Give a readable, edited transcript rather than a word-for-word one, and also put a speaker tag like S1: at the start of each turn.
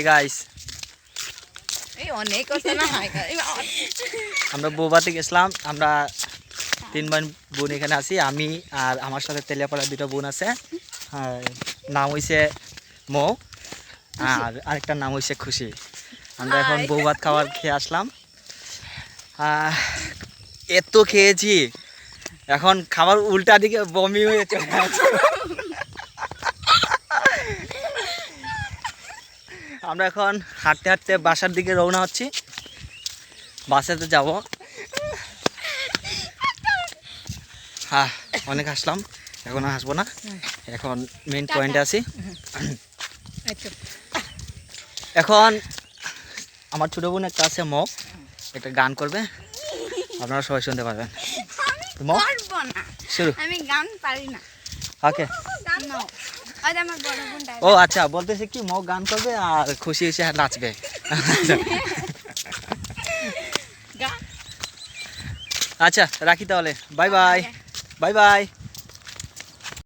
S1: Guys আমরা বৌবাতে গেছিলাম। আমরা 3 বোন এখানে আছি, আমি আর আমার সাথে তেলিয়াপাড়ার 2টা বোন আছে। নাম হইছে মৌ আর আরেকটার নাম হইছে খুশি। আমরা এখন বৌবাত খেয়ে আসলাম। এত খেয়েছি, এখন খাবার উল্টা দিকে বমি হয়ে চলে আছে। আমরা এখন হাঁটতে হাঁটতে বাসার দিকে রওনা হচ্ছি, বাসাতে যাব। হ্যাঁ, অনেক হাসলাম, এখন হাসবো না, এখন মেইন পয়েন্টে আছি। এখন আমার ছোটো বোন একটা আছে মৌ, একটা গান করবে, আপনারা সবাই শুনতে পারবেন। শুরু।
S2: আমি গান পারি না।
S1: ওকে। ও আচ্ছা, বলতেছি কি মৌ গান করবে আর খুশি এসে নাচবে। আচ্ছা রাখি তাহলে, বাই বাই, বাই বাই।